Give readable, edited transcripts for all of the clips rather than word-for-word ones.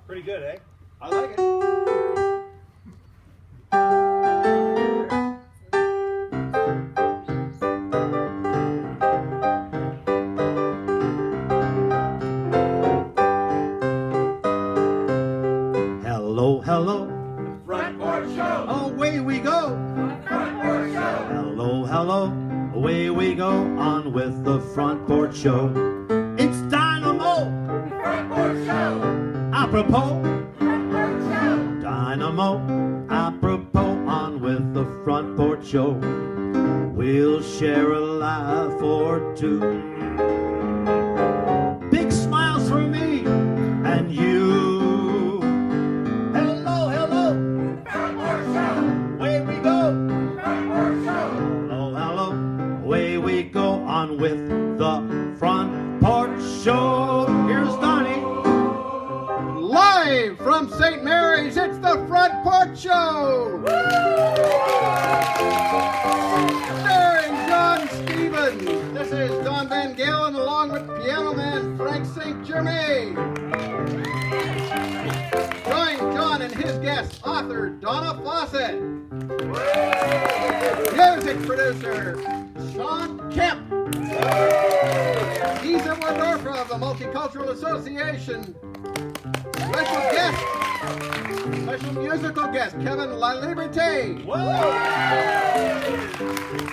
Pretty good, eh? I like it. Hello, hello. Front Porch Show. Away we go. Front Porch Show. Hello, hello. Away we go on with the Front Porch Show. It's Dynamo. Front Porch Show. Apropos. Front Porch Show. Dynamo. Apropos on with the Front Porch Show. We'll share a laugh or two. Big smiles for me and you. Hello, hello. Front Porch Show. Away we go. Front Porch Show. Hello, hello. Away we go on with the Front Porch Show. Here's Donnie. Live from St. Mary's, it's the Front Porch Show! Starring John Stevens. This is Don Van Galen along with piano man Frank St. Germain. Join John and his guest, author Donna Fawcett. Music producer Sean Kemp. Isa Wardorfa of the Multicultural Association. Special musical guest, Kevin LaLiberte.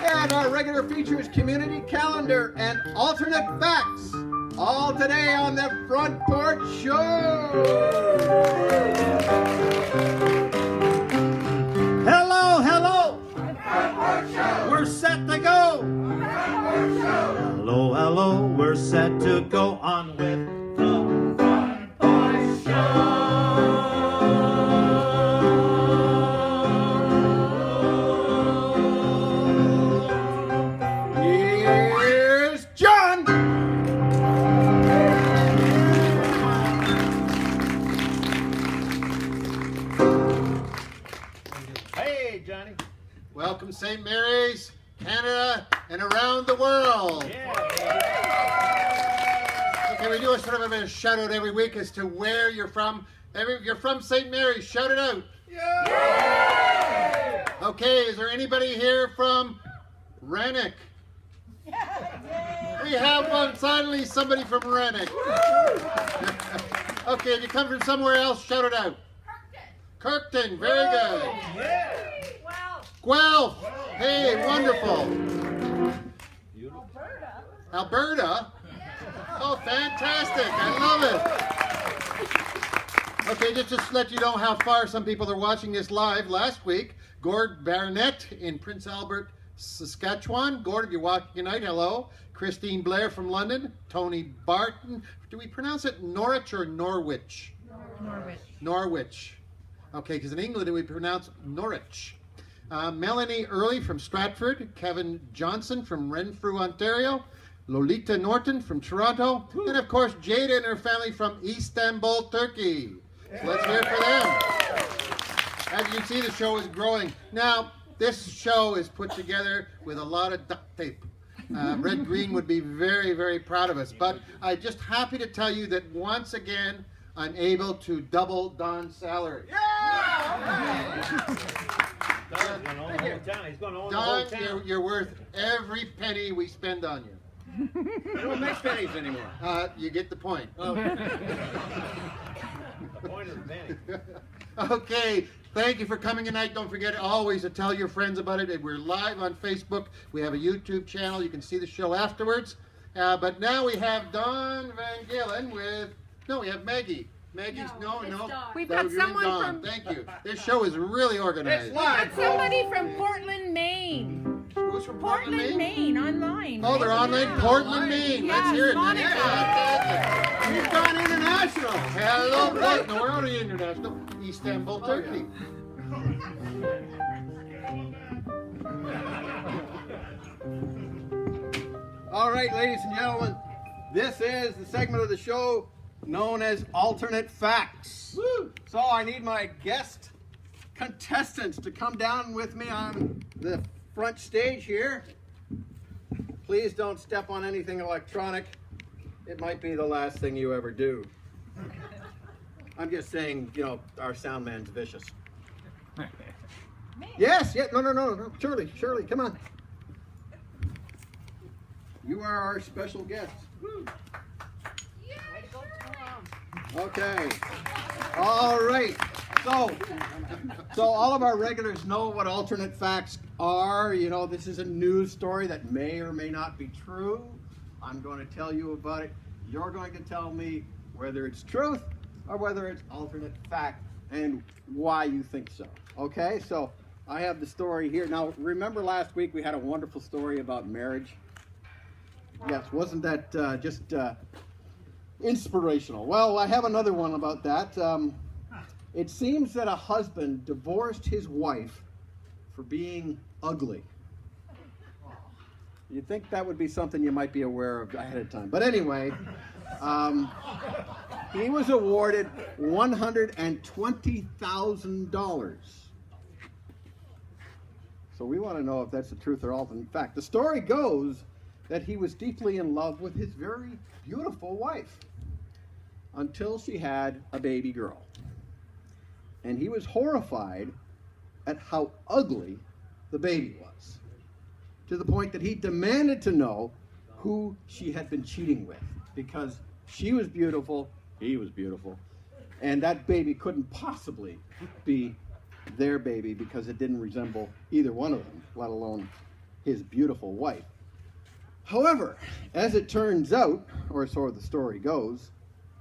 And our regular features, community calendar and alternate facts. All today on the Front Porch Show. Hello, hello. Front Porch Show. We're set to go. Front Porch Show. Hello, hello. We're set to go on with the Front Porch Show. Here's John. Hey, Johnny. Welcome, St. Mary's, Canada, and around the world. Okay, we do a sort of a shout out every week as to where you're from. If you're from St. Mary's, shout it out. Okay, is there anybody here from Rennick? We have one, finally, somebody from Rennick. Okay, if you come from somewhere else, shout it out. Kirkton, very good. Guelph, hey, wonderful. Alberta? Oh, fantastic, I love it. Okay, just to let you know how far some people are watching this live. Last week, Gord Barnett in Prince Albert, Saskatchewan. Gord, if you're watching tonight, hello. Christine Blair from London. Tony Barton. Do we pronounce it Norwich or Norwich? Norwich. Norwich. Okay, because in England we pronounce Norwich. Melanie Early from Stratford. Kevin Johnson from Renfrew, Ontario. Lolita Norton from Toronto. And of course, Jada and her family from Istanbul, Turkey. So let's hear it for them. As you can see, the show is growing. Now, this show is put together with a lot of duct tape. Red Green would be very, very proud of us. But I'm just happy to tell you that once again, I'm able to double Don's salary. Don, you're worth every penny we spend on you. We don't make pennies anymore. You get the point. Point of advantage. Okay, thank you for coming tonight. Don't forget always to tell your friends about it. We're live on Facebook. We have a YouTube channel. You can see the show afterwards. But now we have Don Van Galen with... No, we have Maggie. Maggie's... No. We've That got was you and someone Don. from... Thank you. This show is really organized. It's live. We've got somebody from Portland, Maine. Who's from Portland, Portland, Maine, online. Oh, they're online. Yeah. Portland, Maine. Let's Yes, hear it. Monica. Fantastic. We've gone international. Hello, Portland. No, we're already international. Istanbul, Turkey. All right, ladies and gentlemen, this is the segment of the show known as Alternate Facts. Woo. So I need my guest contestants to come down with me on the front stage here. Please don't step on anything electronic. It might be the last thing you ever do. I'm just saying, you know, our sound man's vicious. Yes, yeah, no. Shirley, come on. You are our special guest. Okay. All right. So all of our regulars know what alternate facts are. You know, this is a news story that may or may not be true. I'm going to tell you about it. You're going to tell me whether it's truth or whether it's alternate fact and why you think so. Okay, so I have the story here. Now, remember last week we had a wonderful story about marriage? Yes, wasn't that just inspirational? Well, I have another one about that. It seems that a husband divorced his wife for being ugly. You'd think that would be something you might be aware of ahead of time. But anyway, he was awarded $120,000. So we want to know if that's the truth or alternate fact. The story goes that he was deeply in love with his very beautiful wife until she had a baby girl. And he was horrified at how ugly the baby was, to the point that he demanded to know who she had been cheating with, because she was beautiful, he was beautiful, and that baby couldn't possibly be their baby because it didn't resemble either one of them, let alone his beautiful wife. However, as it turns out, or so the story goes,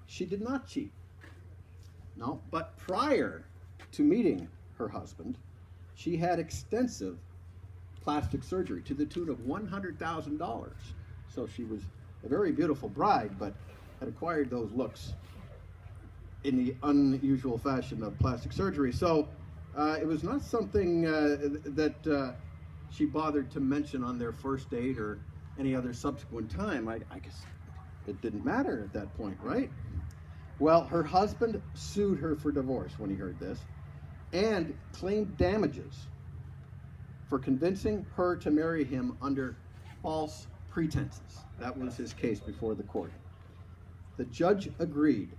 she did not cheat. No, but prior to meeting her husband, she had extensive plastic surgery to the tune of $100,000. So she was a very beautiful bride, but had acquired those looks in the unusual fashion of plastic surgery. So it was not something that she bothered to mention on their first date or any other subsequent time. I guess it didn't matter at that point, right? Well, her husband sued her for divorce when he heard this and claimed damages for convincing her to marry him under false pretenses. That was his case before the court. The judge agreed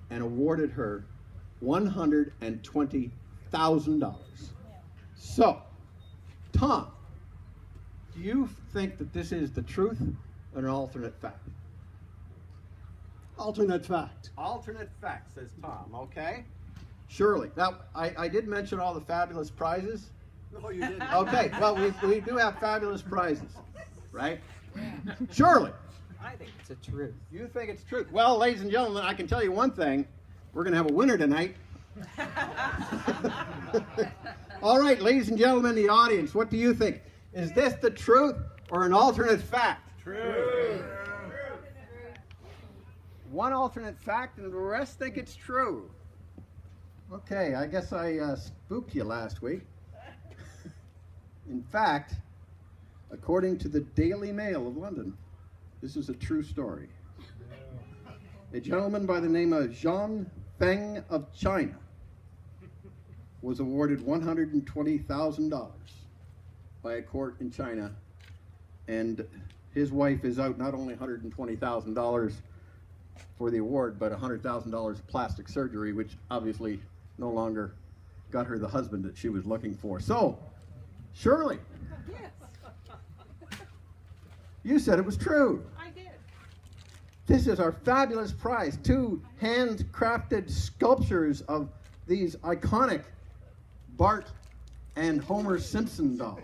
and awarded her $120,000. So, Tom, do you think that this is the truth or an alternate fact? Alternate fact. Alternate fact, says Tom, okay? Shirley. Now, I did mention all the fabulous prizes. No, you didn't. Okay, well, we do have fabulous prizes, right? Shirley. I think it's a truth. You think it's truth. Well, ladies and gentlemen, I can tell you one thing. We're going to have a winner tonight. All right, ladies and gentlemen in the audience, what do you think? Is this the truth or an alternate fact? True. One alternate fact and the rest think it's true. Okay, I guess I spooked you last week. In fact, according to the Daily Mail of London, this is a true story. A gentleman by the name of Zhang Feng of China was awarded $120,000 by a court in China, and his wife is out not only $120,000 for the award, but $100,000 plastic surgery, which obviously no longer got her the husband that she was looking for. So, Shirley, Yes, you said it was true. I did. This is our fabulous prize, 2 handcrafted sculptures of these iconic Bart and Homer Simpson dolls.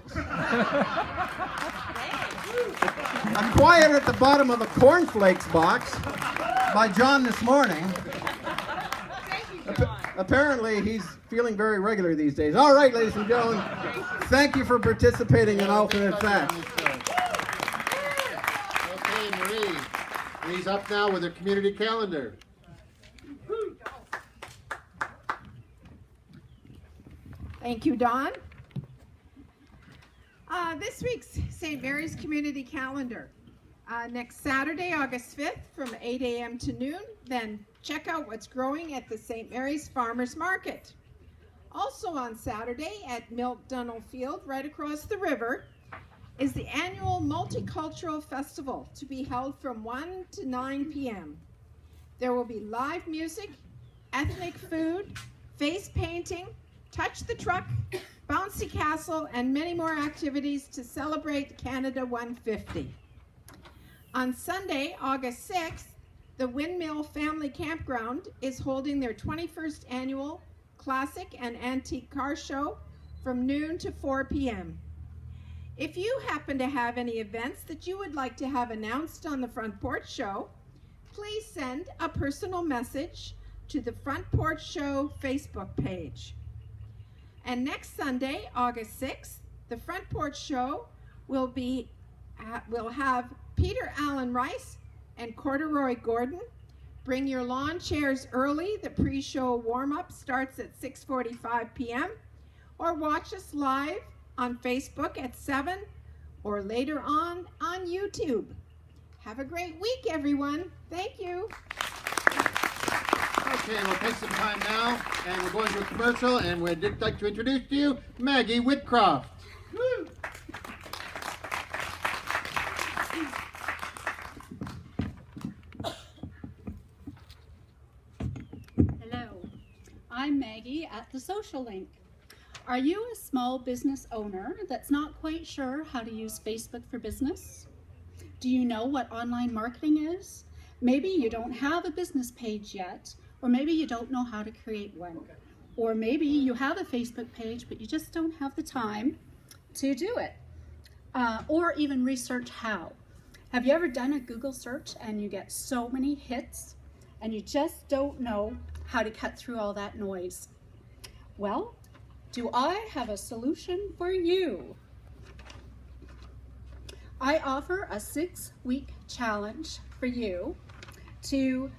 Acquired at the bottom of a cornflakes box by John this morning. Thank you, John. Apparently, he's feeling very regular these days. All right, ladies and gentlemen, thank you for participating in Alternate Facts. Okay, Marie. Marie's up now with her community calendar. Thank you, Don. This week's St. Mary's Community Calendar. Next Saturday, August 5th from 8 a.m. to noon. Then check out what's growing at the St. Mary's Farmers Market. Also on Saturday at Milt Dunnell Field, right across the river, is the annual Multicultural Festival to be held from 1 to 9 p.m. There will be live music, ethnic food, face painting, touch the truck, bouncy castle, and many more activities to celebrate Canada 150. On Sunday, August 6th, the Windmill Family Campground is holding their 21st annual Classic and Antique Car Show from noon to 4 p.m. If you happen to have any events that you would like to have announced on the Front Porch Show, please send a personal message to the Front Porch Show Facebook page. And next Sunday, August 6th, the Front Porch Show will have Peter Allen Rice and Corduroy Gordon. Bring your lawn chairs early. The pre-show warm-up starts at 6:45 p.m. or watch us live on Facebook at 7 or later on YouTube. Have a great week, everyone. Thank you. Okay, we'll take some time now, and we're going to a commercial, and we'd like to introduce to you Maggie Whitcroft. Woo! Hello, I'm Maggie at the Social Link. Are you a small business owner that's not quite sure how to use Facebook for business? Do you know what online marketing is? Maybe you don't have a business page yet, or maybe you don't know how to create one. Or maybe you have a Facebook page, but you just don't have the time to do it. Or even research how. Have you ever done a Google search and you get so many hits and you just don't know how to cut through all that noise? Well, do I have a solution for you? I offer a 6-week challenge for you to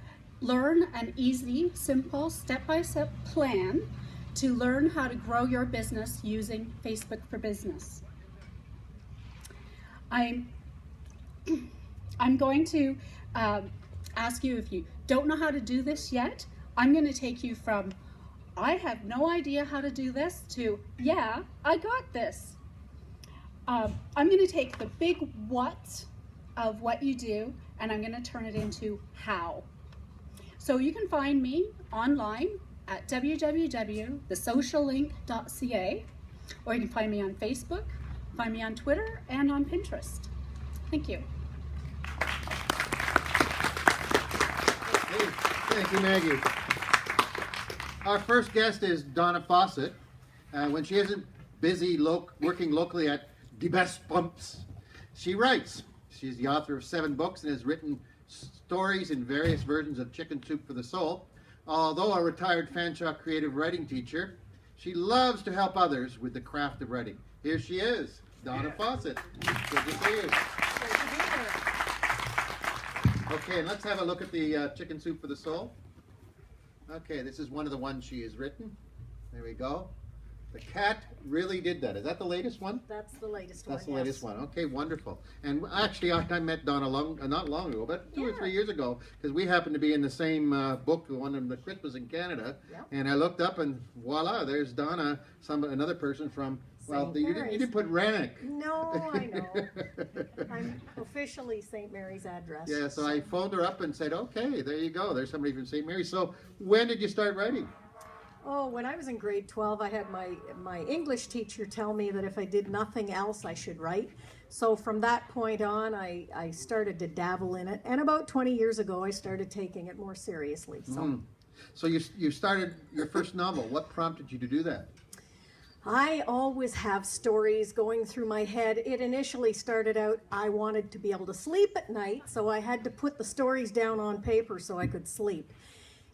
learn an easy, simple, step-by-step plan to learn how to grow your business using Facebook for Business. I'm going to ask you, if you don't know how to do this yet, I'm going to take you from I have no idea how to do this to yeah, I got this. I'm going to take the big what of what you do and I'm going to turn it into how. So you can find me online at www.thesociallink.ca, or you can find me on Facebook, find me on Twitter, and on Pinterest. Thank you. Thank you, Maggie. Our first guest is Donna Fawcett. When she isn't busy working locally at Die Best Pumps, she writes. She's the author of 7 books and has written stories in various versions of Chicken Soup for the Soul. Although a retired Fanshawe creative writing teacher, she loves to help others with the craft of writing. Here she is, Donna Fawcett. Good to see you. Okay, and let's have a look at the Chicken Soup for the Soul. Okay, this is one of the ones she has written. There we go. The cat really did that. Is that the latest one? That's the latest one. That's the latest one. Okay, wonderful. And actually, I met Donna not long ago, but 2 or 3 years ago, because we happened to be in the same book, the one of the Christmas in Canada. Yep. And I looked up, and voila, there's Donna, another person from. Well, you didn't put Rannoch. No, I know. I'm officially St. Mary's address. Yeah, so I phoned her up and said, okay, there you go. There's somebody from St. Mary's. So when did you start writing? Oh, when I was in grade 12, I had my English teacher tell me that if I did nothing else, I should write. So from that point on, I started to dabble in it. And about 20 years ago, I started taking it more seriously. So you started your first novel. What prompted you to do that? I always have stories going through my head. It initially started out, I wanted to be able to sleep at night, so I had to put the stories down on paper so I could sleep.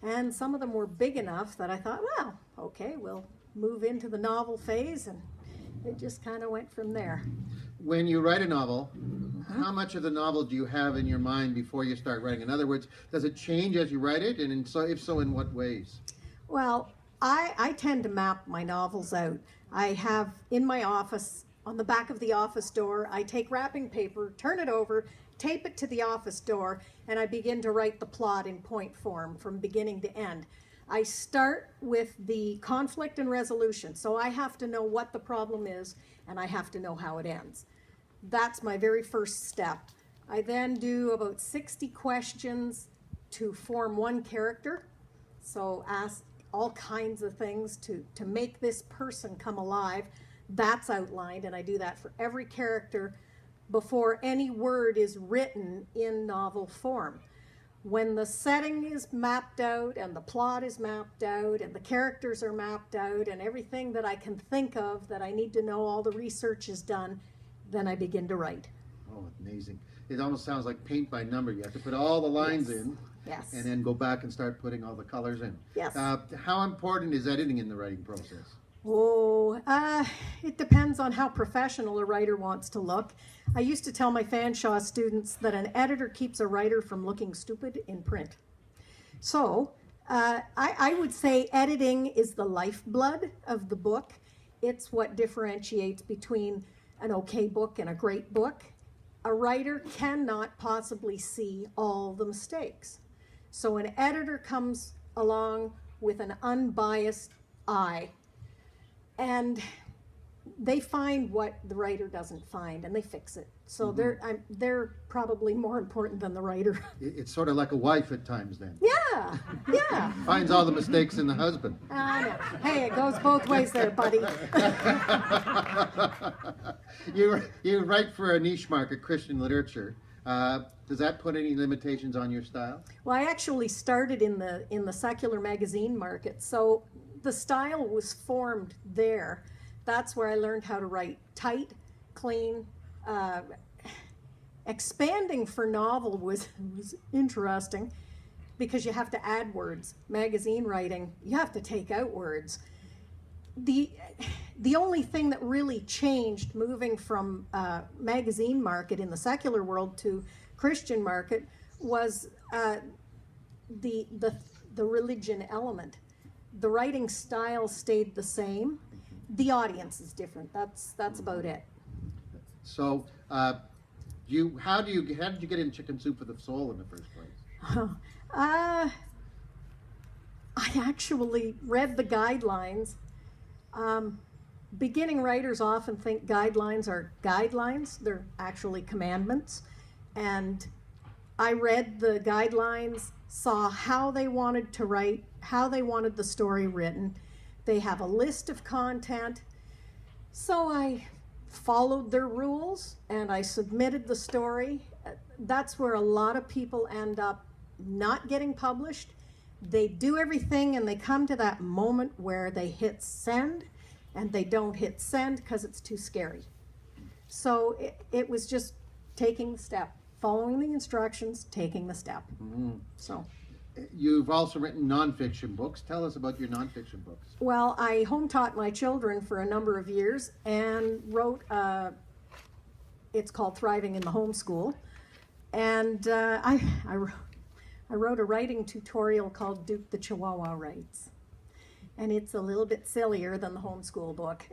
And some of them were big enough that I thought, well, okay, we'll move into the novel phase, and it just kind of went from there. When you write a novel, how much of the novel do you have in your mind before you start writing? In other words, does it change as you write it, and if so, in what ways? Well, I tend to map my novels out. I have in my office, on the back of the office door, I take wrapping paper, turn it over, tape it to the office door, and I begin to write the plot in point form from beginning to end. I start with the conflict and resolution, so I have to know what the problem is, and I have to know how it ends. That's my very first step. I then do about 60 questions to form one character. So ask all kinds of things to make this person come alive. That's outlined, and I do that for every character before any word is written in novel form. When the setting is mapped out and the plot is mapped out and the characters are mapped out and everything that I can think of that I need to know, all the research is done, then I begin to write. Oh, amazing. It almost sounds like paint by number. You have to put all the lines Yes. in Yes. and then go back and start putting all the colors in. Yes. How important is editing in the writing process? Oh, it depends on how professional a writer wants to look. I used to tell my Fanshawe students that an editor keeps a writer from looking stupid in print. So I would say editing is the lifeblood of the book. It's what differentiates between an okay book and a great book. A writer cannot possibly see all the mistakes. So an editor comes along with an unbiased eye, and they find what the writer doesn't find, and they fix it. So they're probably more important than the writer. It's sort of like a wife at times then. Yeah. Finds all the mistakes in the husband. I know. Hey, it goes both ways there, buddy. You write for a niche market, Christian literature. Does that put any limitations on your style? Well, I actually started in the secular magazine market, so the style was formed there. That's where I learned how to write tight, clean. Expanding for novel was interesting because you have to add words. Magazine writing, you have to take out words. The only thing that really changed moving from magazine market in the secular world to Christian market was the religion element. The writing style stayed the same. The audience is different. That's about it. So, how did you get in Chicken Soup for the Soul in the first place? I actually read the guidelines. Beginning writers often think guidelines are guidelines. They're actually commandments. And I read the guidelines, saw how they wanted to write, how they wanted the story written. They have a list of content. So I followed their rules and I submitted the story. That's where a lot of people end up not getting published. They do everything and they come to that moment where they hit send and they don't hit send because it's too scary. So it was just taking the step, following the instructions, taking the step. So. You've also written nonfiction books. Tell us about your nonfiction books. Well, I home taught my children for a number of years and wrote, it's called Thriving in the Homeschool. And I wrote a writing tutorial called Duke the Chihuahua Writes. And it's a little bit sillier than the homeschool book.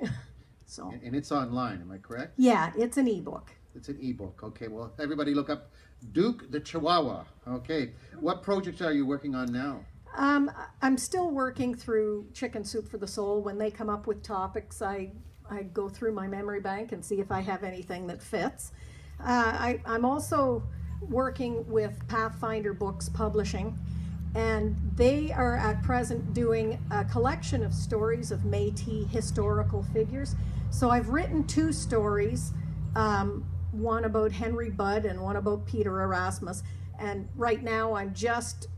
So. And it's online, am I correct? Yeah, it's an ebook. It's an ebook. Okay, well, everybody look up Duke the Chihuahua. Okay, what projects are you working on now? I'm still working through Chicken Soup for the Soul. When they come up with topics, I go through my memory bank and see if I have anything that fits. I'm also working with Pathfinder Books Publishing, and they are at present doing a collection of stories of Métis historical figures. So I've written 2 stories, one about Henry Budd and one about Peter Erasmus, and right now I'm just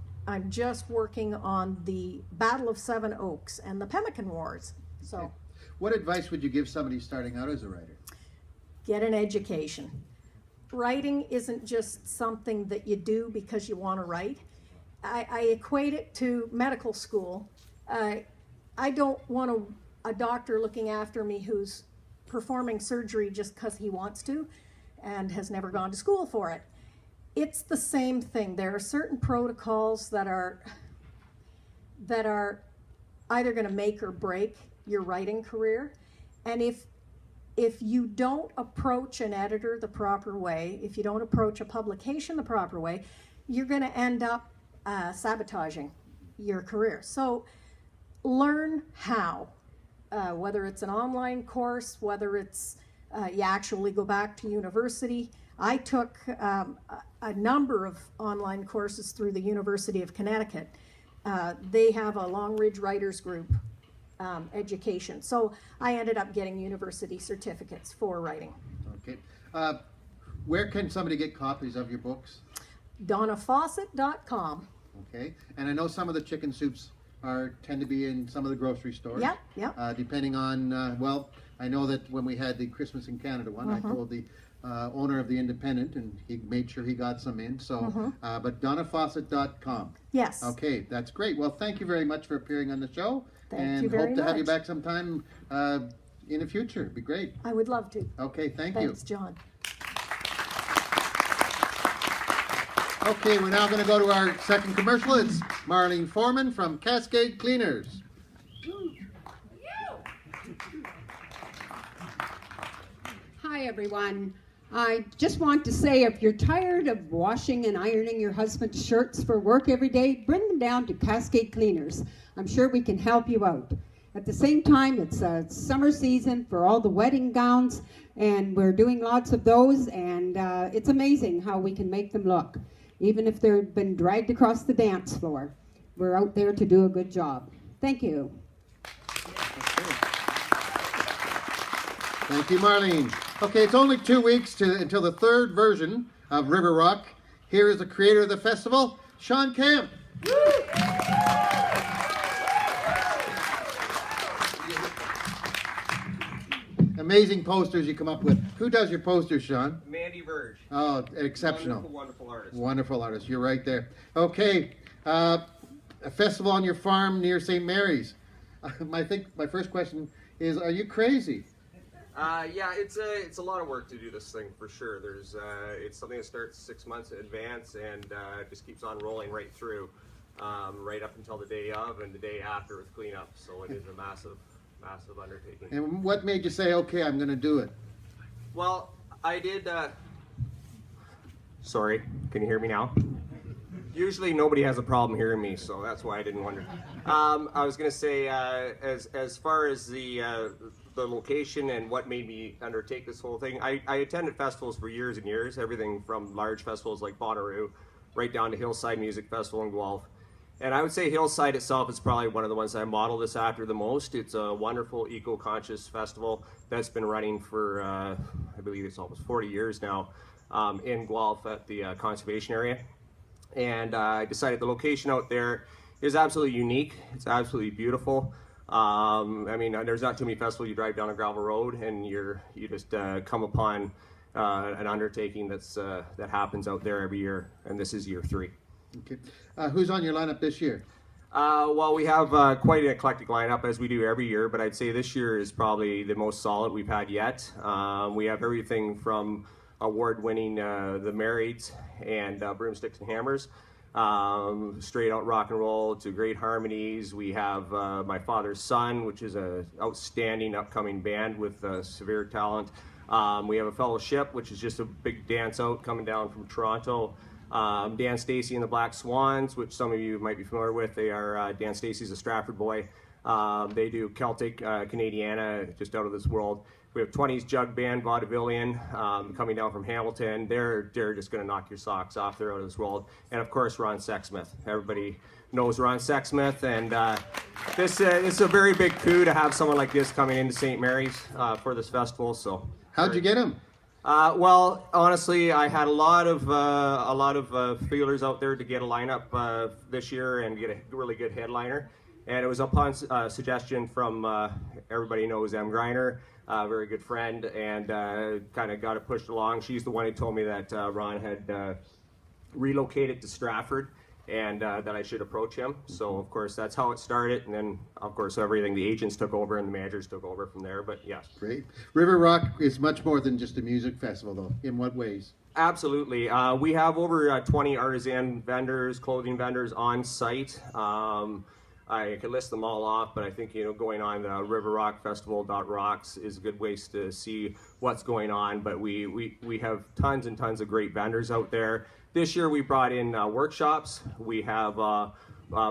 working on the Battle of Seven Oaks and the Pemmican Wars. So, Okay. What advice would you give somebody starting out as a writer? get an education. Writing isn't just something that you do because you want to write. I equate it to medical school. I don't want a doctor looking after me who's performing surgery just because he wants to and has never gone to school for it. It's the same thing. There are certain protocols that are either going to make or break your writing career. And if you don't approach an editor the proper way, if you don't approach a publication the proper way, you're going to end up sabotaging your career. So learn how, whether it's an online course, whether it's you actually go back to university. I took a number of online courses through the University of Connecticut. they have a Long Ridge Writers Group education. So I ended up getting university certificates for writing. Okay. Where can somebody get copies of your books? DonnaFawcett.com. Okay. And I know some of the chicken soups tend to be in some of the grocery stores. Yep, yep. Depending on, well, I know that when we had the Christmas in Canada one, I told the owner of the Independent, and he made sure he got some in. So, but DonnaFawcett.com. Yes. Okay, that's great. Well, thank you very much for appearing on the show. Thank you very hope to have you much. back sometime in the future. It'd be great. I would love to. Okay, thank Thanks, you. John. Okay, we're now going to go to our second commercial. It's Marlene Foreman from Cascade Cleaners. Hi, everyone. I just want to say, if you're tired of washing and ironing your husband's shirts for work every day, bring them down to Cascade Cleaners. I'm sure we can help you out. At the same time, it's summer season for all the wedding gowns, and we're doing lots of those, and it's amazing how we can make them look, even if they've been dragged across the dance floor. We're out there to do a good job. Thank you. Thank you, Marlene. Okay, it's only 2 weeks until the third version of River Rock. Here is the creator of the festival, Sean Camp. Amazing posters you come up with. Who does your posters, Sean? Mandy Verge. Oh, exceptional. Wonderful, wonderful artist. Wonderful artist. You're right there. Okay, a festival on your farm near St. Mary's. I think my first question is, are you crazy? Yeah, it's a lot of work to do this thing for sure. It's something that starts 6 months in advance and just keeps on rolling right through, right up until the day of and the day after with cleanup. So it is a massive, massive undertaking. And what made you say, okay, I'm going to do it? Well, I did. Sorry, can you hear me now? Usually nobody has a problem hearing me, so that's why I didn't wonder. I was going to say, as far as the location and what made me undertake this whole thing, I attended festivals for years and years, everything from large festivals like Bonnaroo, right down to Hillside Music Festival in Guelph. And I would say Hillside itself is probably one of the ones I model this after the most. It's a wonderful eco-conscious festival that's been running for, I believe it's almost 40 years now, in Guelph at the conservation area. And I decided the location out there is absolutely unique. It's absolutely beautiful. I mean, there's not too many festivals you drive down a gravel road and you just come upon an undertaking that happens out there every year, and this is year 3. Okay. Who's on your lineup this year? Well, we have quite an eclectic lineup as we do every year, but I'd say this year is probably the most solid we've had yet. We have everything from award-winning The Marrieds and Broomsticks and Hammers, straight out rock and roll to great harmonies. We have My Father's Son, which is an outstanding upcoming band with severe talent. We have a Fellowship, which is just a big dance out coming down from Toronto. Dan Stacey and the Black Swans, which some of you might be familiar with. They are, Dan Stacey's a Stratford boy. They do Celtic, Canadiana, just out of this world. We have 20s Jug Band, Vaudevillian, coming down from Hamilton. They're just going to knock your socks off. They're out of this world. And of course, Ron Sexsmith. Everybody knows Ron Sexsmith. And this is a very big coup to have someone like this coming into St. Mary's for this festival. So, how'd you get him? Well, honestly, I had a lot of feelers out there to get a lineup this year and get a really good headliner. And it was upon suggestion from everybody knows Em Greiner, a very good friend, and kind of got it pushed along. She's the one who told me that Ron had relocated to Stratford and that I should approach him. So, of course, that's how it started. And then, of course, everything, the agents took over and the managers took over from there. But, yes. Great. River Rock is much more than just a music festival, though. In what ways? Absolutely. We have over 20 artisan vendors, clothing vendors on site. I could list them all off, but I think, going on the riverrockfestival.rocks is a good way to see what's going on. But we have tons and tons of great vendors out there. This year we brought in workshops. We have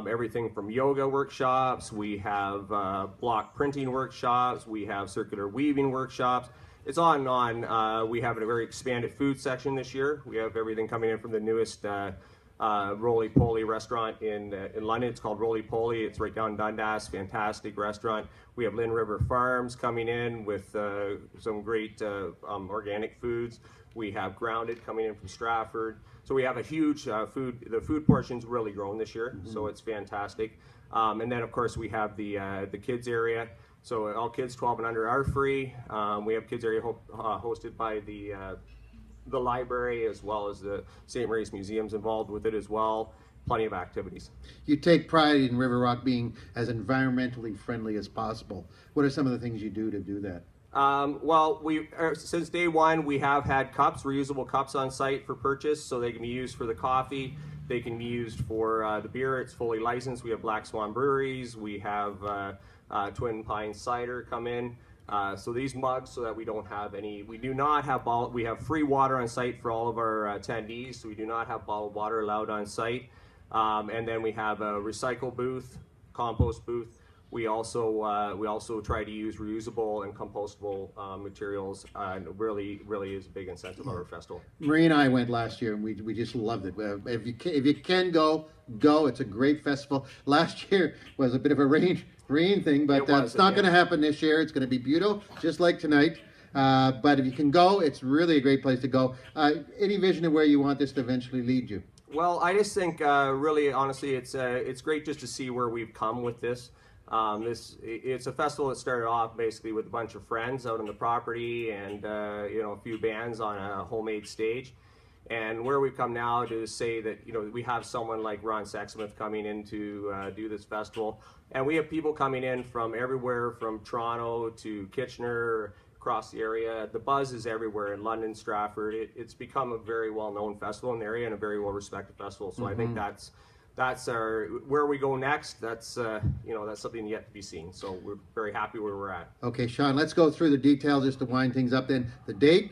everything from yoga workshops. We have block printing workshops. We have circular weaving workshops. It's on and on. We have a very expanded food section this year. We have everything coming in from the newest Roly Poly restaurant in London. It's called Roly Poly. It's right down Dundas. Fantastic restaurant. We have Lynn River Farms coming in with some great organic foods. We have Grounded coming in from Stratford. So we have a huge food. The food portion's really grown this year, so it's fantastic. And then of course we have the kids area. So all kids 12 and under are free. We have kids area hosted by the library, as well as the St. Mary's Museum's involved with it as well. Plenty of activities. You take pride in River Rock being as environmentally friendly as possible. What are some of the things you do to do that? Well, since day one, we have had cups, reusable cups on site for purchase, so they can be used for the coffee. They can be used for the beer. It's fully licensed. We have Black Swan Breweries. We have Twin Pines Cider come in. So these mugs, so that we don't have any, we do not have we have free water on site for all of our attendees, so we do not have bottled water allowed on site. And then we have a recycle booth, compost booth. We also try to use reusable and compostable materials, and really is a big incentive of our festival. Marie and I went last year, and we just loved it. If you can go. It's a great festival. Last year was a bit of a rain thing, but it's not going to happen this year. It's going to be beautiful, just like tonight. But if you can go, it's really a great place to go. Any vision of where you want this to eventually lead you? Well, I just think, really, honestly, it's great just to see where we've come with this. It's a festival that started off basically with a bunch of friends out on the property and a few bands on a homemade stage. And where we've come now to say that we have someone like Ron Sexsmith coming in to do this festival, and we have people coming in from everywhere, from Toronto to Kitchener, across the area. The buzz is everywhere in London, Stratford. It's become a very well-known festival in the area and a very well-respected festival. So I think that's where we go next. That's something yet to be seen. So we're very happy where we're at. Okay, Sean, let's go through the details just to wind things up then. The date?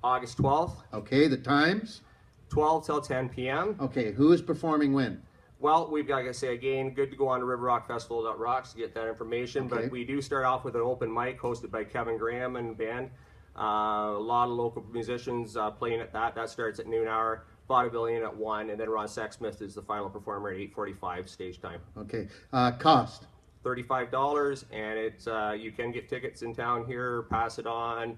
August 12th. Okay, the times? 12 till 10 p.m. Okay, who is performing when? Well, we've got to say again, good to go on to riverrockfestival.rocks to get that information. Okay. But we do start off with an open mic hosted by Kevin Graham and band. A lot of local musicians playing at that. That starts at noon hour. Vaudevillian at 1, and then Ron Sexsmith is the final performer at 8:45 stage time. Okay, cost? $35, and it's you can get tickets in town here. Pass it on.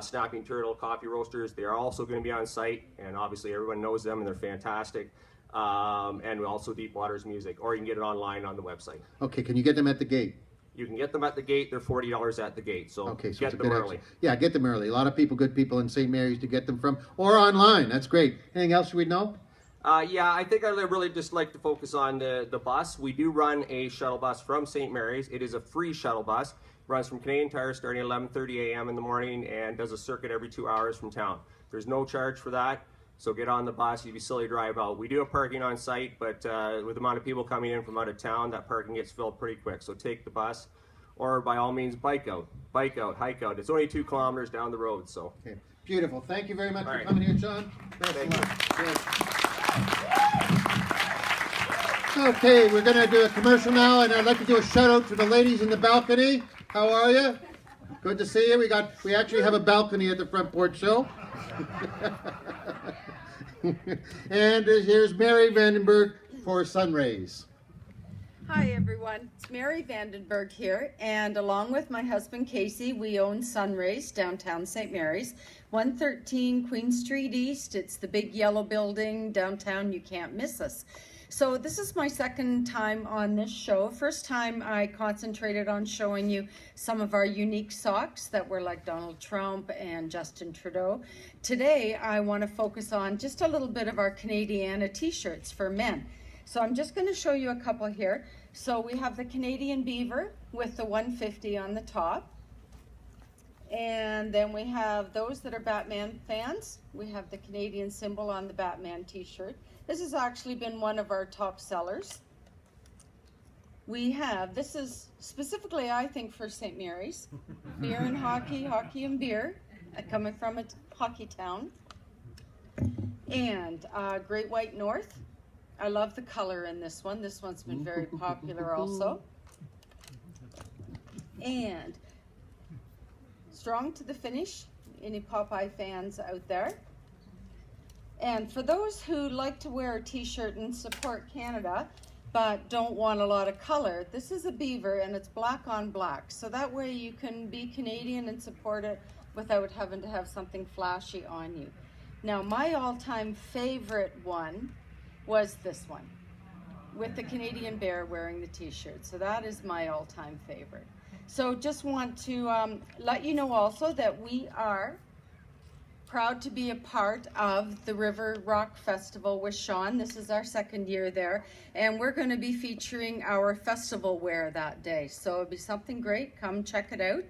Snapping Turtle Coffee Roasters, they are also going to be on site, and obviously everyone knows them and they're fantastic. And also Deepwater's Music, or you can get it online on the website. Okay, can you get them at the gate? You can get them at the gate. They're $40 at the gate, so, okay, so get them early. Yeah, get them early. A lot of good people in St. Mary's to get them from, or online. That's great. Anything else we'd know? Yeah, I think I'd really just like to focus on the bus. We do run a shuttle bus from St. Mary's. It is a free shuttle bus. Runs from Canadian Tire starting at 11:30 a.m. in the morning and does a circuit every 2 hours from town. There's no charge for that, so get on the bus. You'd be silly to drive out. We do have parking on site, but with the amount of people coming in from out of town, that parking gets filled pretty quick. So take the bus, or by all means, bike out, hike out. It's only 2 kilometers down the road. So. Okay. Beautiful. Thank you very much for coming here, John. Thank you. Okay, we're going to do a commercial now, and I'd like to do a shout out to the ladies in the balcony. How are you? Good to see you. We actually have a balcony at the Front Porch Show. And here's Mary Vandenberg for Sunrays. Hi everyone, it's Mary Vandenberg here, and along with my husband Casey, we own Sunrays downtown St. Mary's, 113 Queen Street East. It's the big yellow building downtown. You can't miss us. So this is my second time on this show. First time I concentrated on showing you some of our unique socks that were like Donald Trump and Justin Trudeau. Today I want to focus on just a little bit of our Canadiana t-shirts for men. So I'm just going to show you a couple here. So we have the Canadian Beaver with the 150 on the top. And then we have those that are Batman fans. We have the Canadian symbol on the Batman t-shirt. This has actually been one of our top sellers. This is specifically, I think, for St. Mary's. Beer and hockey, hockey and beer, coming from a hockey town. And Great White North. I love the color in this one. This one's been very popular also. And Strong to the Finish, any Popeye fans out there. And for those who like to wear a t-shirt and support Canada, but don't want a lot of color, this is a beaver and it's black on black. So that way you can be Canadian and support it without having to have something flashy on you. Now, my all-time favorite one was this one, with the Canadian bear wearing the t-shirt. So that is my all-time favorite. So just want to let you know also that we are proud to be a part of the River Rock Festival with Sean. This is our second year there, and we're going to be featuring our festival wear that day. So it'll be something great. Come check it out.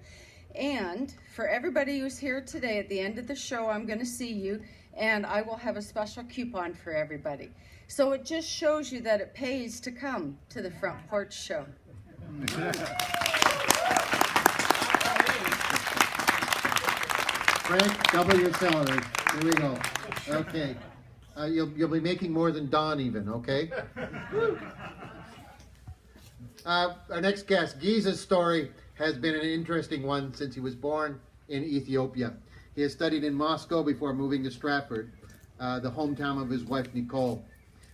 And for everybody who's here today, at the end of the show, I'm going to see you, and I will have a special coupon for everybody. So it just shows you that it pays to come to the Front Porch Show. Frank, double your salary. Here we go. Okay. You'll be making more than Don even, okay? Our next guest, Giza's story has been an interesting one since he was born in Ethiopia. He has studied in Moscow before moving to Stratford, the hometown of his wife, Nicole.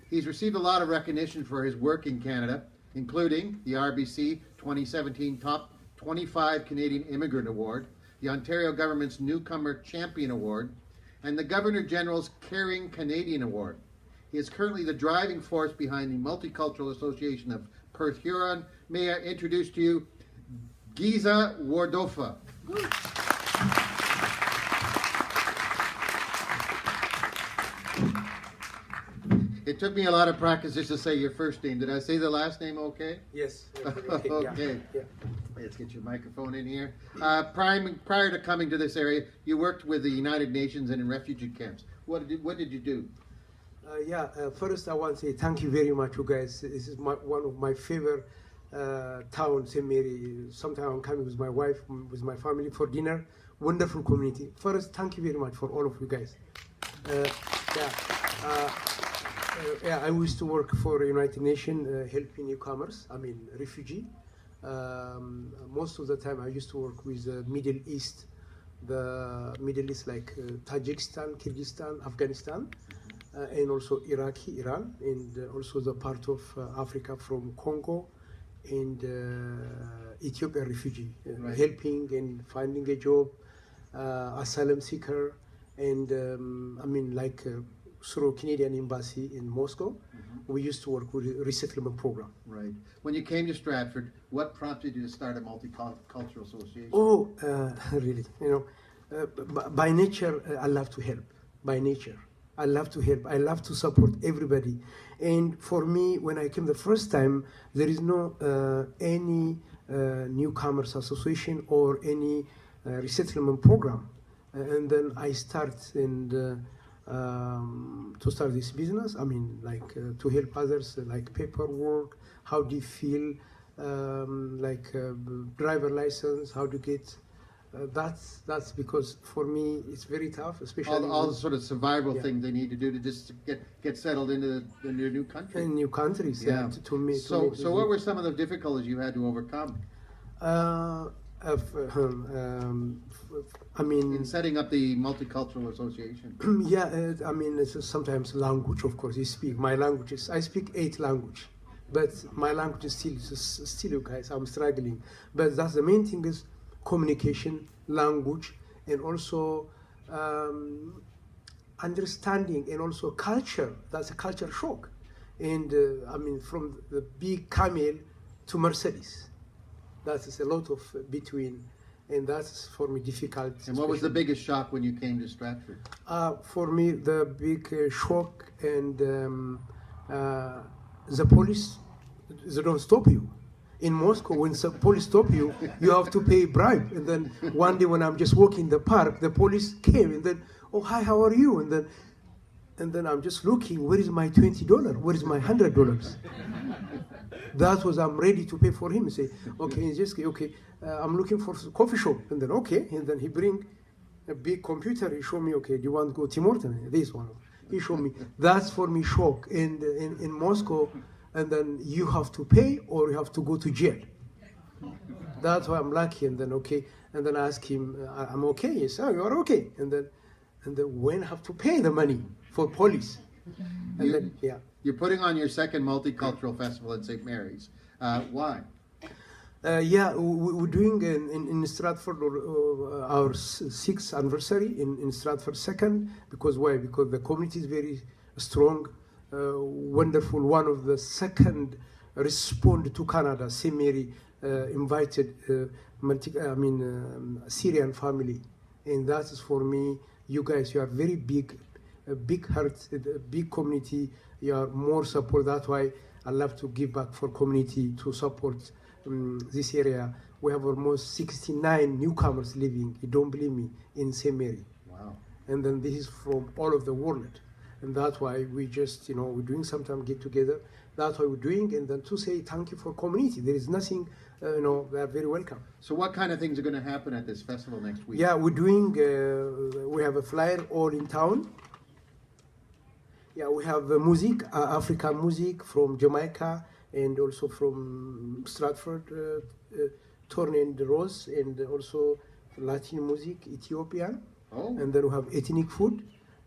He's received a lot of recognition for his work in Canada, including the RBC 2017 Top 25 Canadian Immigrant Award, the Ontario Government's Newcomer Champion Award, and the Governor-General's Caring Canadian Award. He is currently the driving force behind the Multicultural Association of Perth Huron. May I introduce to you Giza Wardofa. It took me a lot of practice just to say your first name. Did I say the last name okay? Yes. Okay. Yeah. Let's get your microphone in here. Prior to coming to this area, you worked with the United Nations and in refugee camps. What did you do? First I want to say thank you very much, you guys. This is one of my favorite towns, St. Mary. Sometimes I'm coming with my wife, with my family for dinner. Wonderful community. First, thank you very much for all of you guys. I used to work for United Nations, helping newcomers, refugee. Most of the time I used to work with the Middle East like Tajikistan, Kyrgyzstan, Afghanistan, and also Iraqi, Iran, and also the part of Africa from Congo and Ethiopian refugee, Right. helping and finding a job, asylum seeker, and through Canadian Embassy in Moscow, we used to work with a resettlement program. Right. When you came to Stratford, what prompted you to start a multicultural association? Oh, really? By nature, I love to help. By nature, I love to help. I love to support everybody. And for me, when I came the first time, there is no any newcomers association or any resettlement program. And then I start to start this business. To help others, like paperwork, how do you feel, driver license, how to get. That's because for me it's very tough, especially all the sort of survival things they need to do to just get settled into their new country. in new countries. Yeah. To me. So what were some of the difficulties you had to overcome in setting up the multicultural association? It's sometimes language, of course. I speak 8 languages, but my language is still you guys, I'm struggling. But that's the main thing is communication, language, and also understanding, and also culture. That's a culture shock. And from the big camel to Mercedes, that is a lot of between, and that's for me difficult. And what was the biggest shock when you came to Stratford? For me, the big shock and the police, they don't stop you. In Moscow, when the police stop you, you have to pay a bribe. And then one day when I'm just walking in the park, the police came and then, oh, hi, how are you? And then I'm just looking, where is my $20? Where is my $100? That was, I'm ready to pay for him. Say, okay, I'm looking for a coffee shop. And then, okay. And then he bring a big computer. He show me, okay, do you want to go Tim Horton? This one. He showed me. That's for me shock. And in Moscow, and then you have to pay or you have to go to jail. That's why I'm lucky. And then, okay. And then I ask him, I'm okay. Yes, you are okay. And then when I have to pay the money for police. And You- then, yeah. You're putting on your second multicultural festival in St. Mary's. Why? Yeah, we're doing in Stratford our sixth anniversary in Stratford second. Because why? Because the community is very strong, wonderful. One of the second respond to Canada. St. Mary invited Syrian family, and that is for me. You guys, you are very big, big heart, big community. You are more support. That's why I love to give back for community to support this area. We have almost 69 newcomers living, you don't believe me, in St. Mary. Wow. And then this is from all of the world. And that's why we just, we're doing sometime get together. That's what we're doing. And then to say thank you for community. There is nothing, they are very welcome. So what kind of things are going to happen at this festival next week? Yeah, we're doing, we have a flyer all in town. Yeah, we have music, African music from Jamaica, and also from Stratford, Torn and Rose, and also Latin music, Ethiopian. Oh. And then we have ethnic food,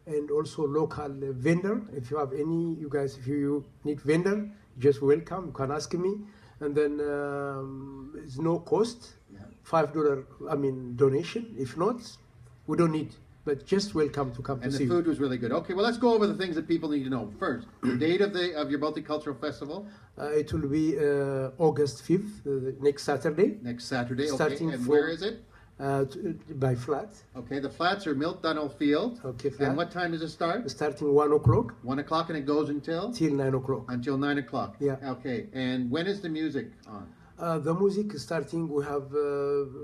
and also local vendor. If you have any, you guys, if you need vendor, just welcome, you can ask me. And then it's no cost, $5, donation. If not, we don't need. But just welcome to come And to the see. food was really good. Okay, well, let's go over the things that people need to know. First, the date of your multicultural festival. It will be August 5th, next Saturday. Next Saturday, okay. Starting And from, where is it? By flat. Okay, the flats are Milt Dunnell Field. Okay, flat. And what time does it start? Starting 1 o'clock. 1 o'clock, and it goes until? Till 9 o'clock. Until 9 o'clock. Yeah. Okay, and when is the music on? The music is starting, we have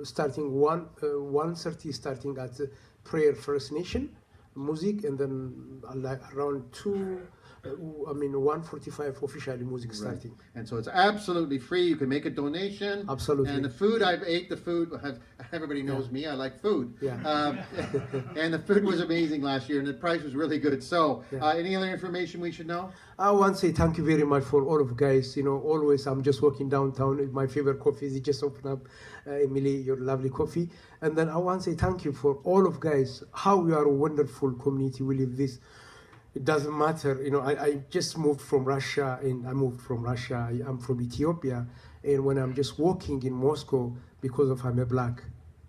starting 1:30 starting at Prayer First Nation music, and then around 1:45 officially music starting. And so it's absolutely free. You can make a donation. Absolutely. And the food, I've ate the food. Everybody knows me. I like food. Yeah. And the food was amazing last year, and the price was really good. So, any other information we should know? I want to say thank you very much for all of you guys. Always I'm just walking downtown. My favorite coffee is just open up, Emily, your lovely coffee. And then I want to say thank you for all of guys. How we are a wonderful community. We live this. It doesn't matter. I just moved from Russia, and I'm from Ethiopia. And when I'm just walking in Moscow, because of I'm a black,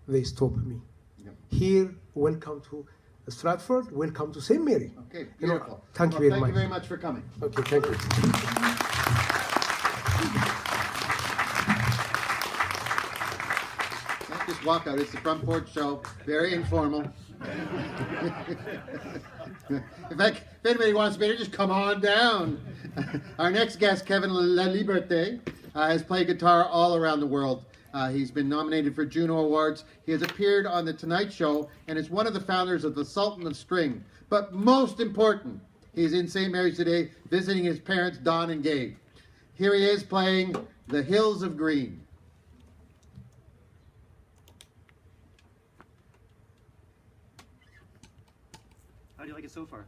they stop me. Yep. Here, welcome to Stratford, welcome to St. Mary. Okay, beautiful. Thank you very much. Thank you very much for coming. Okay, thank you. Not just walk out. It's the Front Porch Show. Very informal. In fact, if anybody wants to be here, just come on down. Our next guest, Kevin La Liberté, has played guitar all around the world. He's been nominated for Juno Awards. He has appeared on The Tonight Show and is one of the founders of the Sultan of String. But most important, he's in St. Mary's today visiting his parents, Don and Gabe. Here he is playing The Hills of Green. How do you like it so far?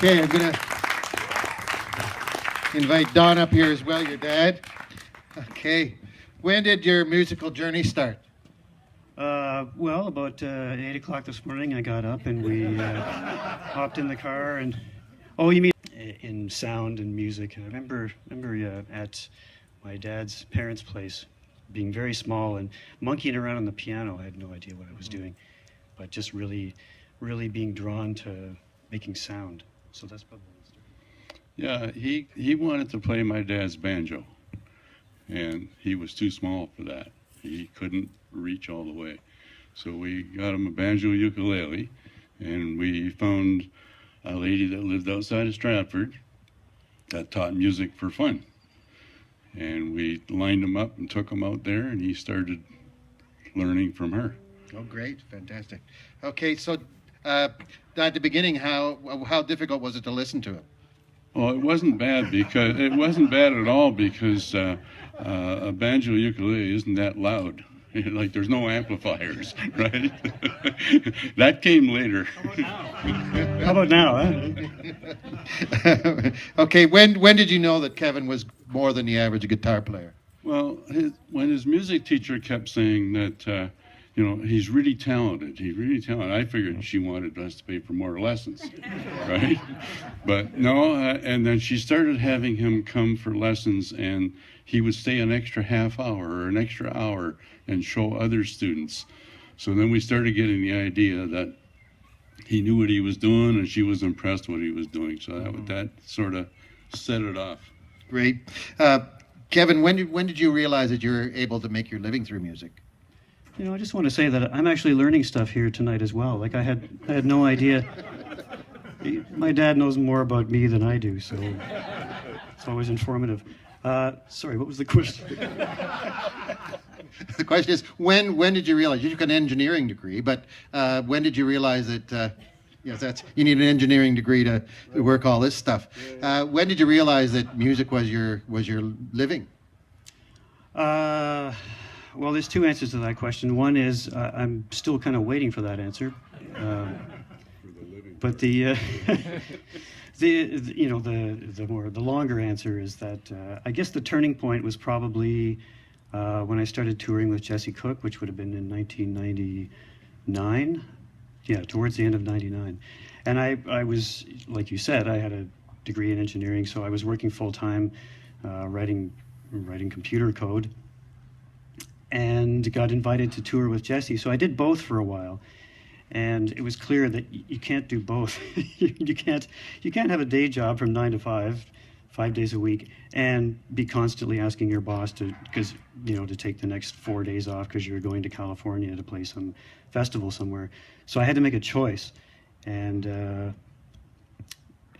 Okay, I'm going to invite Don up here as well, your dad. Okay. When did your musical journey start? Well, about 8 o'clock this morning, I got up and we hopped in the car and... Oh, you mean in sound and music. I remember at my dad's parents' place, being very small and monkeying around on the piano. I had no idea what I was doing, but just really being drawn to making sound. So that's probably when it started. Yeah, he wanted to play my dad's banjo, and he was too small for that. He couldn't reach all the way. So we got him a banjo ukulele, and we found a lady that lived outside of Stratford that taught music for fun. And we lined him up and took him out there, and he started learning from her. Oh, great. Fantastic. Okay, so at the beginning, how difficult was it to listen to it? Well, it wasn't bad at all because a banjo ukulele isn't that loud. Like there's no amplifiers, right? That came later. How about now? Huh? Okay, when did you know that Kevin was more than the average guitar player? Well, when his music teacher kept saying that, he's really talented. He's really talented. I figured she wanted us to pay for more lessons, right? But no, and then she started having him come for lessons, and he would stay an extra half hour or an extra hour and show other students. So then we started getting the idea that he knew what he was doing, and she was impressed what he was doing. So that sort of set it off. Great. Kevin, when did you realize that you were able to make your living through music? I just want to say that I'm actually learning stuff here tonight as well. Like I had no idea. My dad knows more about me than I do, so it's always informative. Sorry, what was the question? The question is, when did you realize? You took an engineering degree, but when did you realize that, you need an engineering degree to work all this stuff. When did you realize that music was your living? Well, there's two answers to that question. One is I'm still kind of waiting for that answer. But the longer answer is that I guess the turning point was probably when I started touring with Jesse Cook, which would have been in 1999. Yeah, towards the end of '99. And I was, like you said, I had a degree in engineering, so I was working full time, writing computer code, and got invited to tour with Jesse. So I did both for a while. And it was clear that you can't do both. you can't have a day job from 9 to 5 days a week, and be constantly asking your boss to take the next 4 days off because you're going to California to play some festival somewhere. So I had to make a choice, and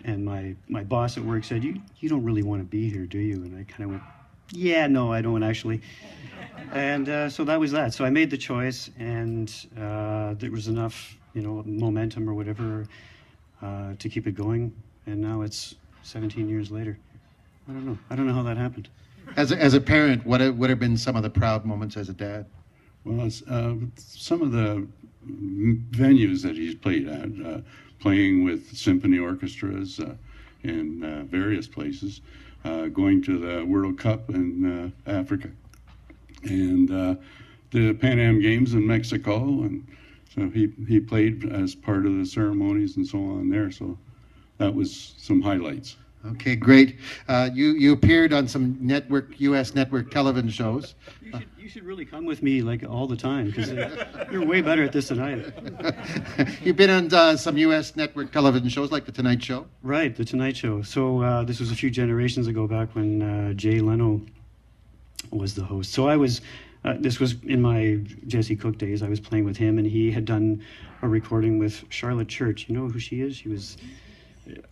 my boss at work said, "You don't really want to be here, do you?" And I kind of went, "Yeah, no, I don't actually." And so that was that. So I made the choice, and there was enough, momentum or whatever to keep it going. And now it's 17 years later. I don't know how that happened. As a parent, what have been some of the proud moments as a dad? Well, some of the venues that he's played at, playing with symphony orchestras in various places, going to the World Cup in Africa, and the Pan Am Games in Mexico, and so he played as part of the ceremonies and so on there. So that was some highlights. Okay, great. You appeared on some U.S. network television shows. You should really come with me like all the time, because you're way better at this than I am. You've been on some U.S. network television shows like The Tonight Show? Right, The Tonight Show. So this was a few generations ago, back when Jay Leno was the host. So I was, this was in my Jesse Cook days. I was playing with him, and he had done a recording with Charlotte Church. You know who she is? She was...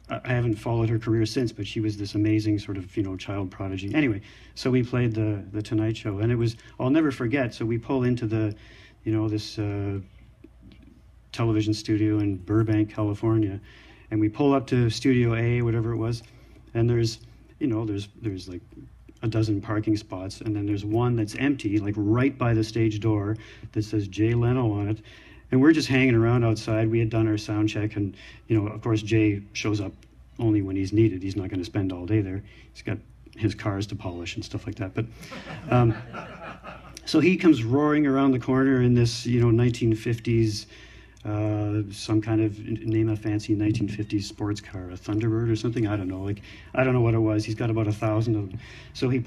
I haven't followed her career since, but she was this amazing sort of, child prodigy. Anyway, so we played the Tonight Show, and it was, I'll never forget, so we pull into the, this television studio in Burbank, California, and we pull up to Studio A, whatever it was, and there's like a dozen parking spots, and then there's one that's empty, like right by the stage door, that says Jay Leno on it. And we're just hanging around outside. We had done our sound check, and of course Jay shows up only when he's needed. He's not going to spend all day there. He's got his cars to polish and stuff like that. But so he comes roaring around the corner in this, 1950s, some kind of, name a fancy 1950s sports car, a Thunderbird or something. I don't know. I don't know what it was. He's got about 1,000 of them. So he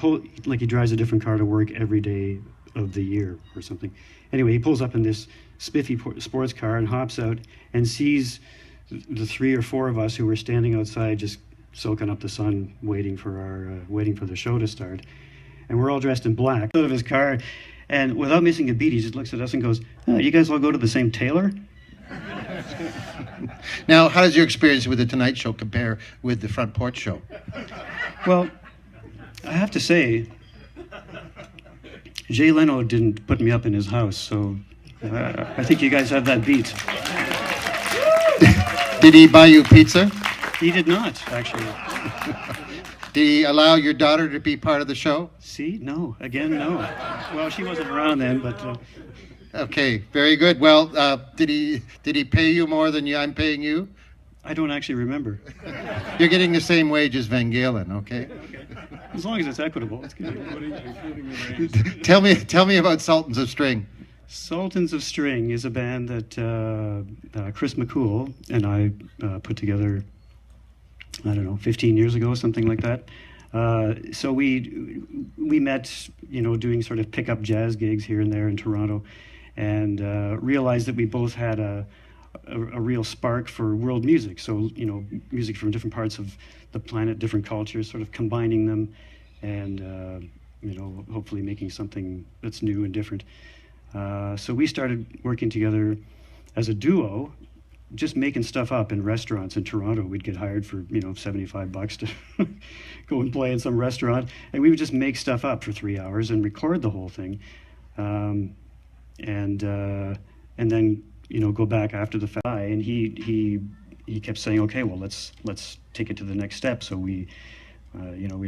drives a different car to work every day of the year or something. Anyway, he pulls up in this spiffy sports car and hops out and sees the 3 or 4 of us who were standing outside just soaking up the sun, waiting for the show to start. And we're all dressed in black. Out of his car, and without missing a beat, he just looks at us and goes, "Oh, you guys all go to the same tailor?" Now, how does your experience with the Tonight Show compare with the Front Porch Show? Well, I have to say, Jay Leno didn't put me up in his house, so I think you guys have that beat. Did he buy you pizza? He did not, actually. Did he allow your daughter to be part of the show? See, no. Again, no. Well, she wasn't around then, but... Okay, very good. Well, did he pay you more than I'm paying you? I don't actually remember. You're getting the same wage as Van Galen, okay? As long as it's equitable, it's good. Tell me about Sultans of String. Sultans of String is a band that Chris McCool and I put together, I don't know, 15 years ago, something like that. So we met, doing sort of pickup jazz gigs here and there in Toronto, and realized that we both had a real spark for world music. So, music from different parts of the planet, different cultures, sort of combining them and, hopefully making something that's new and different. So we started working together as a duo, just making stuff up in restaurants in Toronto. We'd get hired for, $75 to go and play in some restaurant, and we would just make stuff up for 3 hours and record the whole thing, and then go back after the fact. And he kept saying, okay, well, let's take it to the next step. So we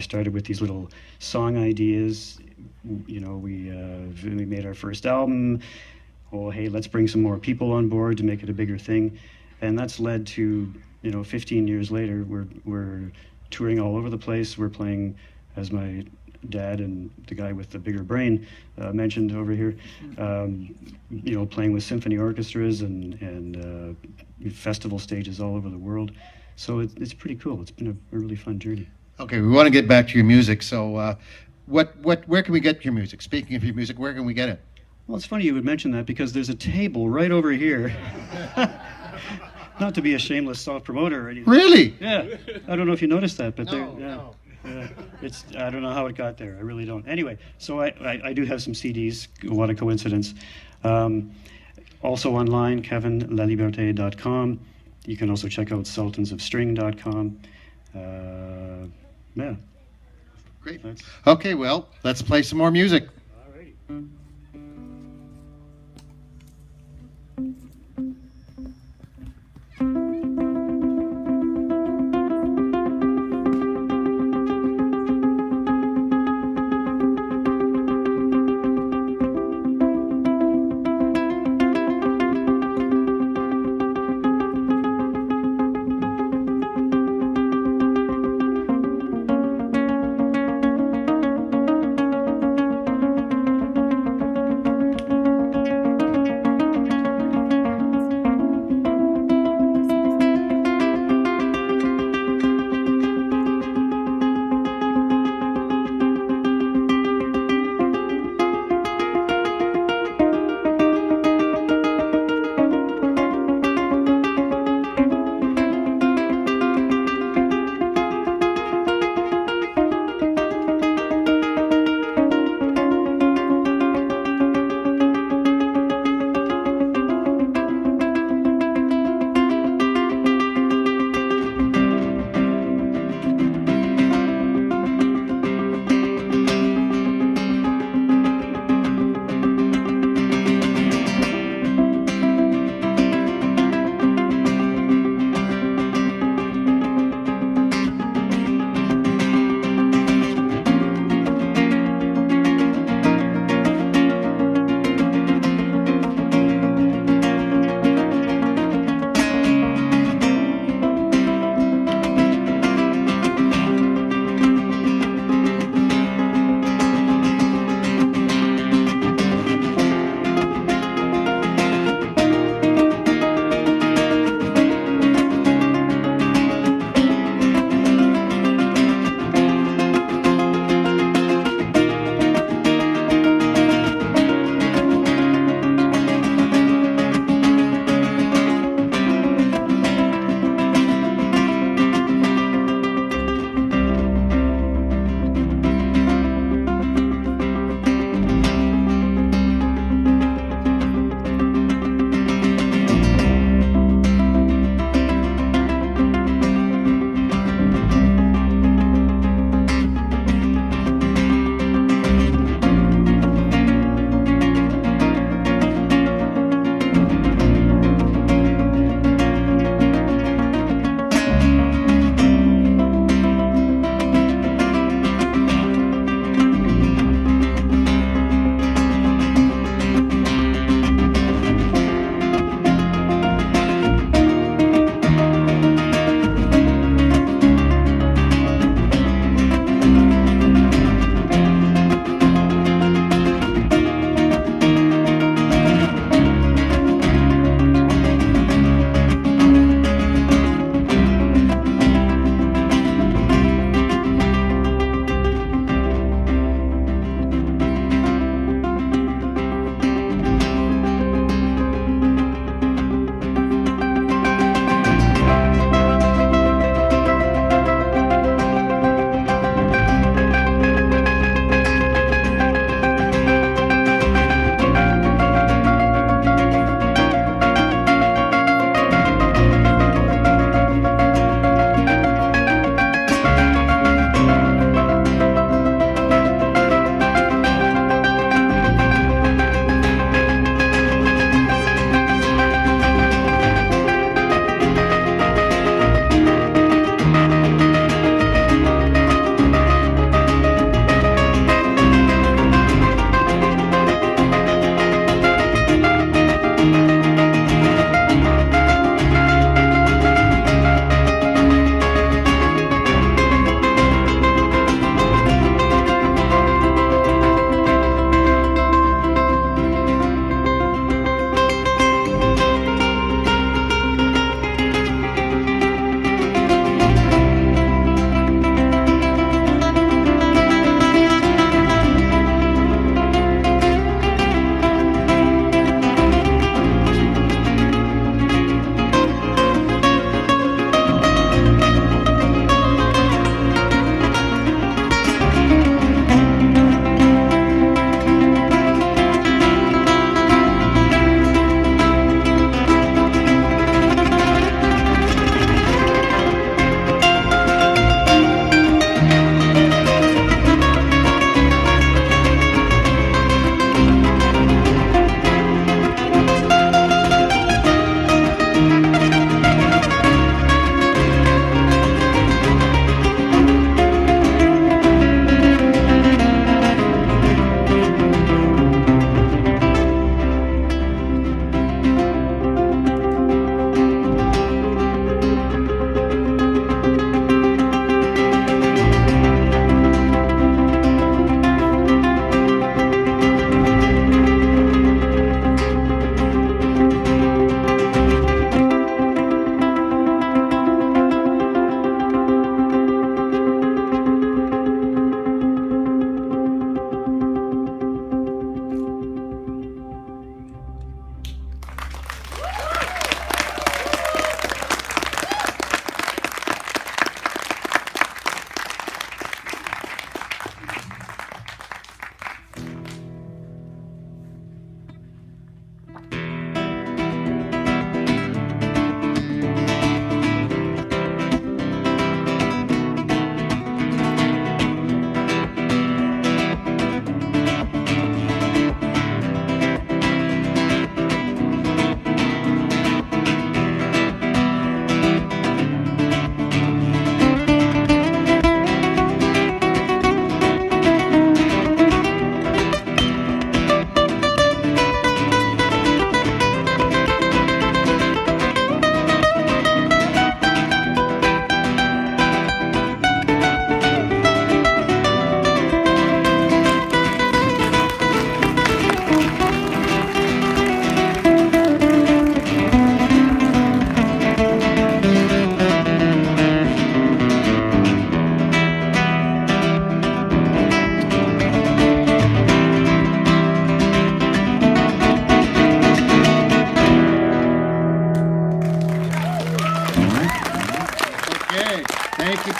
started with these little song ideas. We made our first album. Oh, hey, let's bring some more people on board to make it a bigger thing. And that's led to, 15 years later, we're touring all over the place. We're playing, as my dad and the guy with the bigger brain mentioned over here, playing with symphony orchestras and festival stages all over the world. So it's pretty cool. It's been a really fun journey. Okay, we want to get back to your music. So where can we get your music? Speaking of your music, where can we get it? Well, it's funny you would mention that, because there's a table right over here. Not to be a shameless self-promoter or anything. Really? Yeah. I don't know if you noticed that, but No. I don't know how it got there. I really don't. Anyway, so I do have some CDs. What a coincidence. Also online, kevinlaliberte.com. You can also check out sultansofstring.com. Yeah. Great. Okay, well, let's play some more music. Alrighty.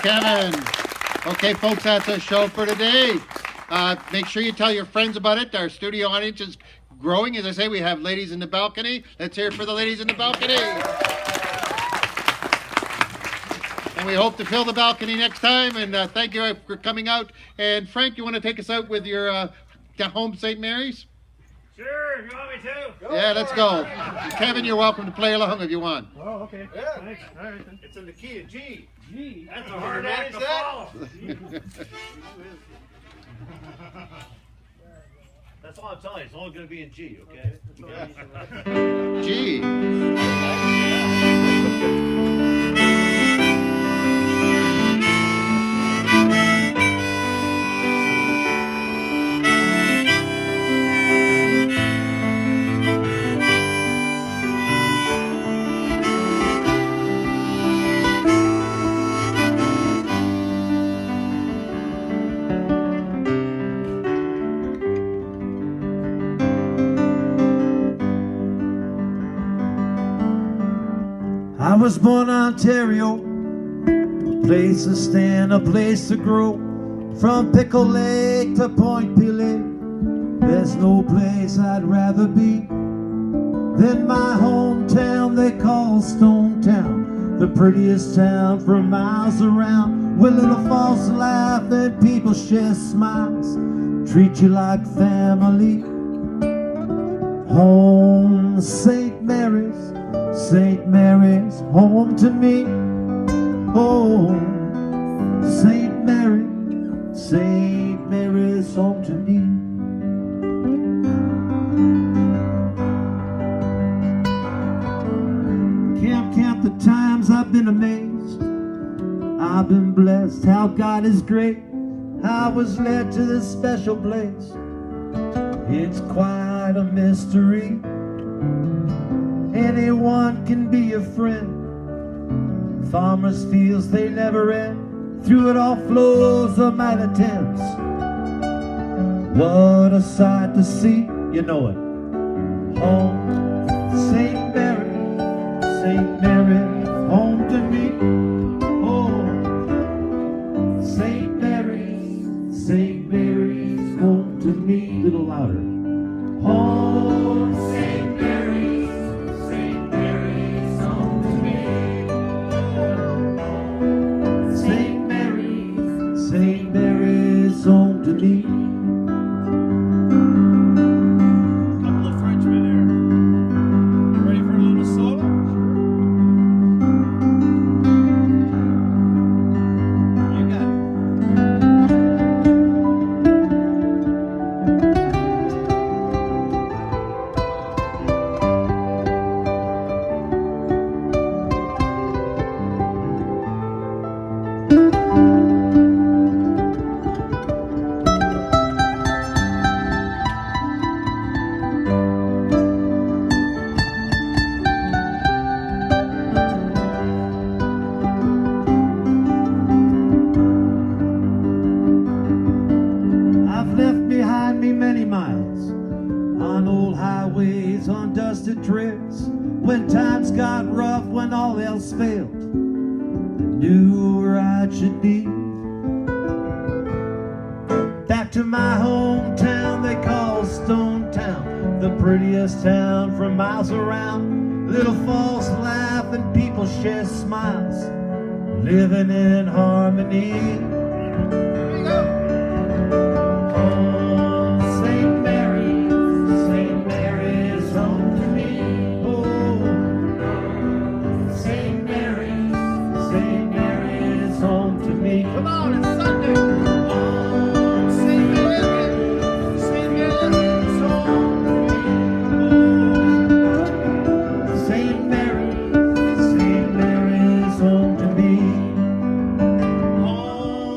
Kevin. Okay, folks, that's our show for today. Make sure you tell your friends about it. Our studio audience is growing. As I say, we have ladies in the balcony. Let's hear it for the ladies in the balcony. And we hope to fill the balcony next time. And thank you for coming out. And Frank, you want to take us out with your home St. Mary's? Sure, you want me to? Yeah, let's go. Kevin, you're welcome to play along if you want. Oh, okay. Yeah. Thanks. All right. Then. It's in the key of G. G. That's a hard act to follow. That's all I'm telling you. It's all going to be in G, okay? G. I was born in Ontario, a place to stand, a place to grow. From Pickle Lake to Point Pelee, there's no place I'd rather be than my hometown they call Stone Town. The prettiest town for miles around, where little folks laugh and people share smiles, treat you like family. Home, St. Mary's, St. Mary's, home to me. Oh, St. Mary, St. Mary's, home to me. Can't count the times I've been amazed. I've been blessed, how God is great. I was led to this special place. It's quite a mystery. Anyone can be a friend. Farmers' fields, they never end. Through it all flows the mighty Thames. What a sight to see, you know it. Home, St. Mary, St. Mary, home to me. Oh, St. Mary's, St. Mary's, home to me. A little louder. Home, St. Mary's, St. Mary's, home to me. St. Mary's, St. Mary's, home to me. Couple of Frenchmen there. You ready for a little solo? You got it. I've left behind me many miles on old highways, on dusted trails. When times got rough, when all else failed, I knew where I should be. Back to my hometown they call Stone Town, the prettiest town from miles around. Little folks laugh and people share smiles, living in harmony. Here we go. St. Mary, St. Mary's, home to me. Oh, St. Mary, St. Mary's, home to me. Come on, it's Sunday. Oh, St. Mary, St. Mary's, home to me. Oh, St. Mary, St. Mary's, home to me. Oh,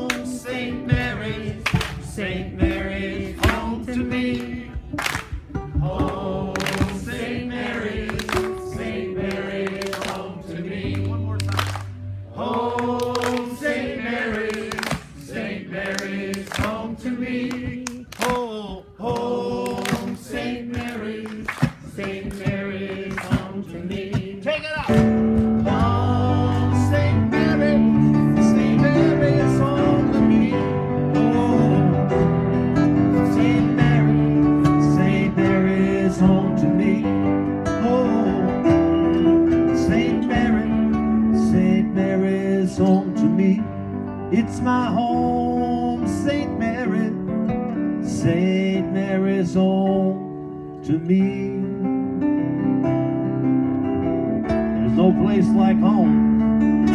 to me. There's no place like home.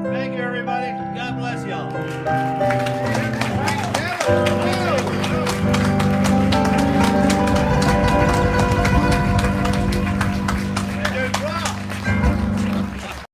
Thank you, everybody. God bless y'all.